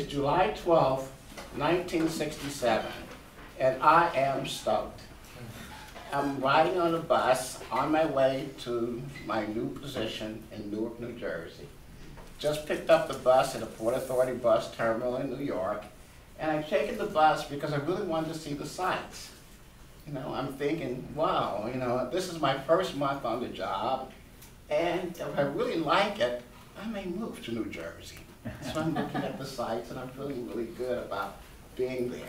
July 12th, 1967, and I am stoked. I'm riding on a bus on my way to my new position in Newark, New Jersey. Just picked up the bus at a Port Authority bus terminal in New York, and I've taken the bus because I really wanted to see the sights. You know, I'm thinking, wow, you know, this is my first month on the job, and if I really like it, I may move to New Jersey. So I'm looking at the sights, and I'm feeling really good about being there.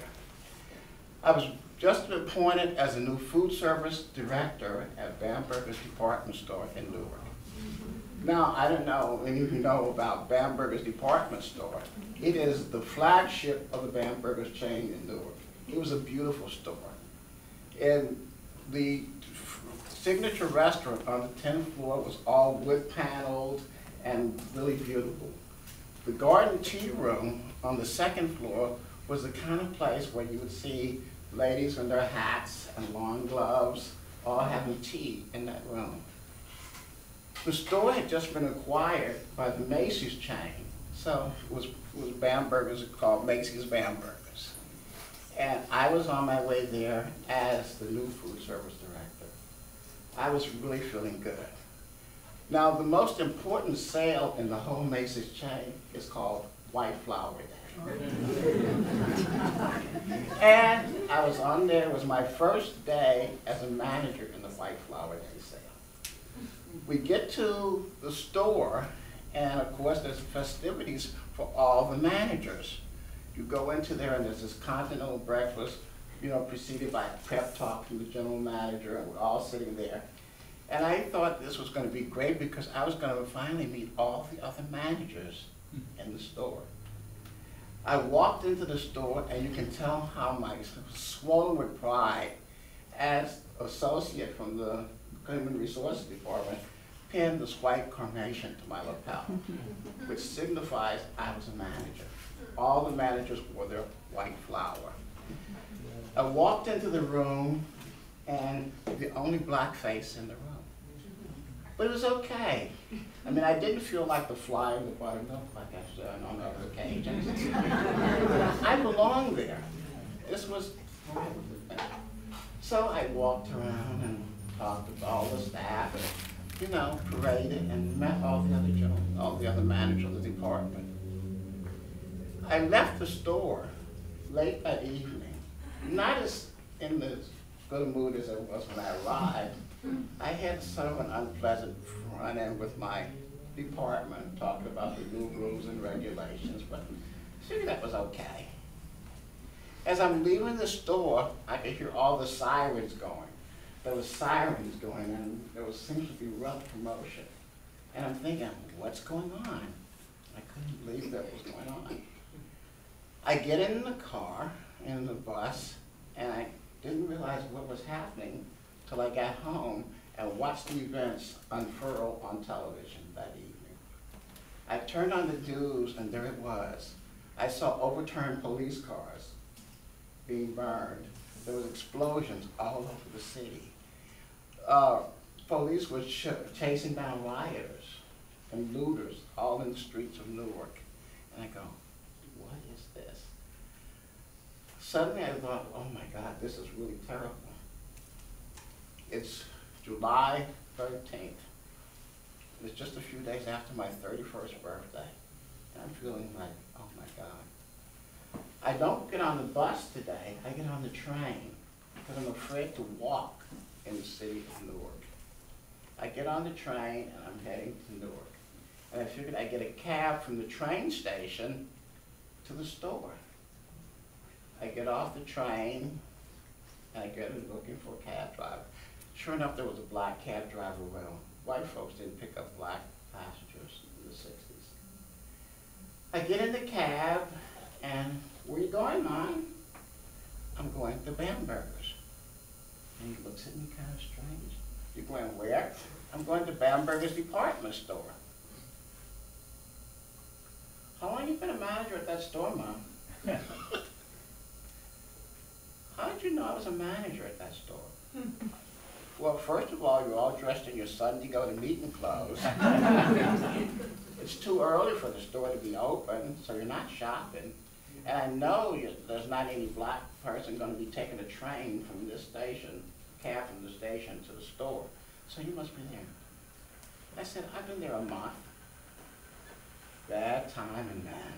I was just appointed as a new food service director at Bamberger's department store in Newark. Now, I don't know any of you know about Bamberger's department store. It is the flagship of the Bamberger's chain in Newark. It was a beautiful store. And the signature restaurant on the 10th floor was all wood paneled and really beautiful. The garden tea room on the 2nd floor was the kind of place where you would see ladies in their hats and long gloves all having tea in that room. The store had just been acquired by the Macy's chain, so it was Bamberger's, called Macy's Bamberger's. And I was on my way there as the new food service director. I was really feeling good. Now, the most important sale in the whole Macy's chain is called White Flower Day. And I was on there, it was my first day as a manager in the White Flower Day sale. We get to the store, and of course there's festivities for all the managers. You go into there and there's this continental breakfast, you know, preceded by a pep talk from the general manager, and we're all sitting there. And I thought this was going to be great because I was going to finally meet all the other managers in the store. I walked into the store, and you can tell how my swollen with pride as associate from the Human Resources Department pinned this white carnation to my lapel, which signifies I was a manager. All the managers wore their white flower. I walked into the room, and the only black face in the room. But it was okay. I mean, I didn't feel like the fly in the buttermilk like I've done on other occasions. I belonged there. This was, so I walked around and talked to all the staff and, you know, paraded and met all the other managers of the department. I left the store late that evening, not as in the good mood as I was when I arrived. I had sort of an unpleasant run-in with my department, talking about the new rules and regulations, but I figured that was okay. As I'm leaving the store, I could hear all the sirens going. There was sirens going, and there was seems to be rough promotion. And I'm thinking, what's going on? I couldn't believe that was going on. I get in the car, in the bus, and I didn't realize what was happening till I got home and watched the events unfurl on television that evening. I turned on the news, and there it was. I saw overturned police cars being burned. There was explosions all over the city. Police were chasing down rioters and looters all in the streets of Newark. And I go, what is this? Suddenly I thought, oh my God, this is really terrible. It's July 13th. It's just a few days after my 31st birthday. And I'm feeling like, oh my God. I don't get on the bus today, I get on the train because I'm afraid to walk in the city of Newark. I get on the train and I'm heading to Newark. And I figured I'd get a cab from the train station to the store. I get off the train and I get looking for a cab driver. Sure enough, there was a black cab driver around. White folks didn't pick up black passengers in the 60s. I get in the cab, and where are you going, Mom? I'm going to Bamberger's. And he looks at me kind of strange. You're going where? I'm going to Bamberger's department store. How long have you been a manager at that store, Mom? How did you know I was a manager at that store? Well, first of all, you're all dressed in your Sunday go-to-meeting clothes. It's too early for the store to be open, so you're not shopping. And I know there's not any black person going to be taking a train from this station, cab from the station to the store. So you must be there. I said, I've been there a month. Bad timing, man.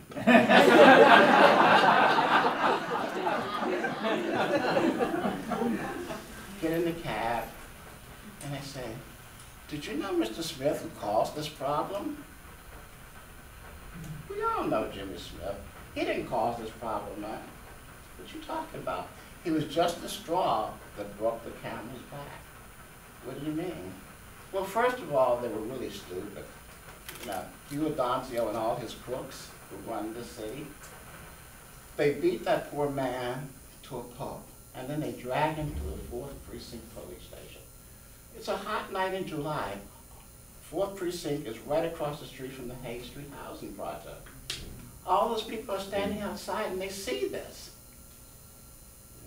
Get in the cab, and I say, did you know Mr. Smith who caused this problem? We all know Jimmy Smith. He didn't cause this problem, man. What you talking about? He was just the straw that broke the camel's back. What do you mean? Well, first of all, they were really stupid. You know, Hugh Adoncio and all his crooks who run the city, they beat that poor man to a pulp, and then they dragged him to the 4th Precinct police station. It's a hot night in July. 4th Precinct is right across the street from the Hay Street housing project. All those people are standing outside and they see this.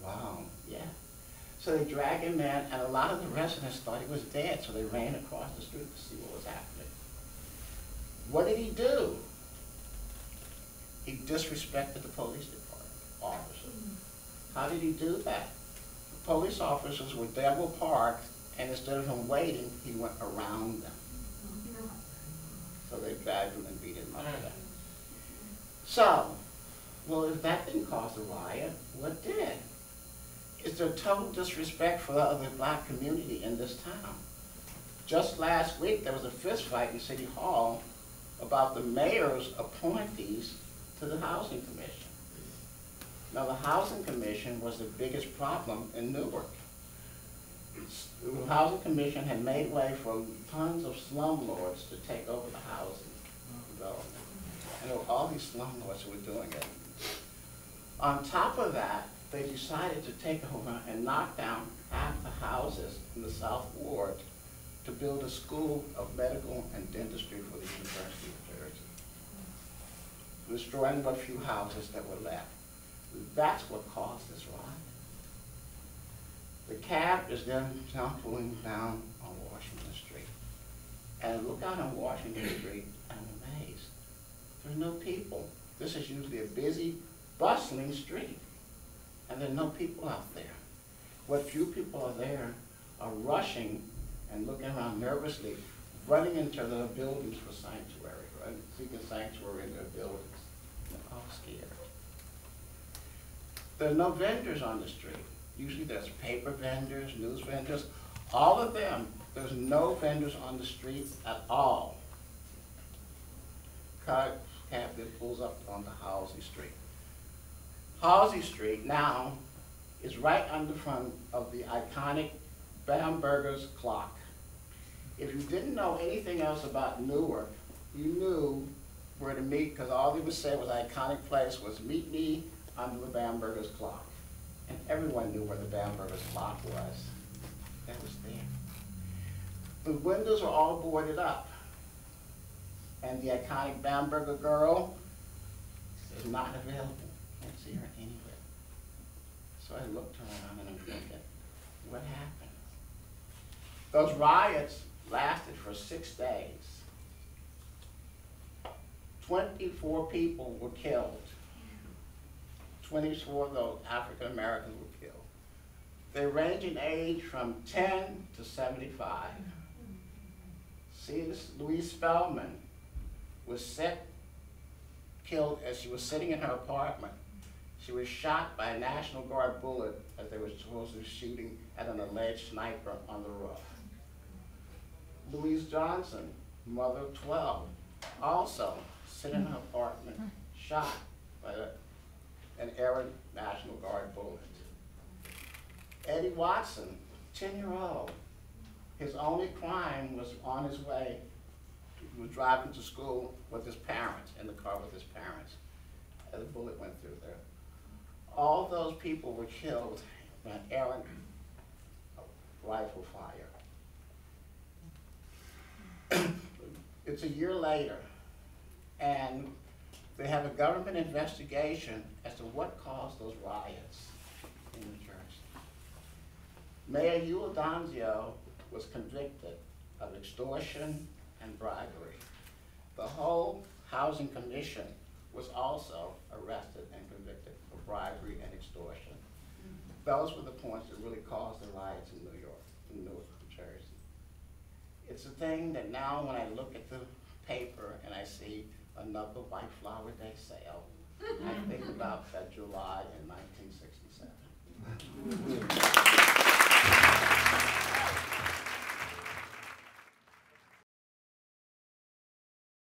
Wow, yeah. So they drag him in, and a lot of the residents thought he was dead, so they ran across the street to see what was happening. What did he do? He disrespected the police department officers. How did he do that? The police officers were double parked, and instead of him waiting, he went around them. So they dragged him and beat him up to that. So, well, if that didn't cause a riot, what did? It's their total disrespect for the other black community in this town. Just last week, there was a fist fight in City Hall about the mayor's appointees to the Housing Commission. Now, the Housing Commission was the biggest problem in Newark. The Housing Commission had made way for tons of slumlords to take over the housing development. And there were all these slumlords who were doing it. On top of that, they decided to take over and knock down half the houses in the South Ward to build a school of medical and dentistry for the University of Jersey, destroying what few houses that were left. That's what caused this riot. The cab is then tumbling down on Washington Street. And I look out on Washington Street, and I'm amazed. There are no people. This is usually a busy, bustling street. And there are no people out there. What few people are there are rushing and looking around nervously, running into the buildings for sanctuary, right? Seeking sanctuary in their buildings. They're all scared. There are no vendors on the street. Usually there's paper vendors, news vendors, all of them. There's no vendors on the street at all. Cab that pulls up on the Halsey Street. Halsey Street now is right under front of the iconic Bamberger's clock. If you didn't know anything else about Newark, you knew where to meet, because all they would say was an iconic place was meet me under the Bamberger's clock. And everyone knew where the Bamberger's clock was. That was there. The windows are all boarded up. And the iconic Bamberger girl is not available. Can't see her anywhere. So I looked around and I'm thinking, what happened? Those riots lasted for 6 days. 24 people were killed. 24 of those African Americans were killed. They range in age from 10 to 75. See, this Louise Spellman was killed as she was sitting in her apartment. She was shot by a National Guard bullet as they were supposedly shooting at an alleged sniper on the roof. Louise Johnson, mother of 12, also sitting in her apartment, shot by an errant National Guard bullet. Eddie Watson, 10-year-old, his only crime was on his way. He was driving to school with his parents, in the car with his parents, and the bullet went through there. All those people were killed by an errant rifle fire. It's a year later, and they have a government investigation as to what caused those riots in New Jersey. Mayor Hugh Adoncio was convicted of extortion and bribery. The whole Housing Commission was also arrested and convicted bribery, and extortion. Those were the points that really caused the riots in New York, in Newark, New Jersey. It's a thing that now when I look at the paper and I see another White Flower Day sale, I think about that July in 1967.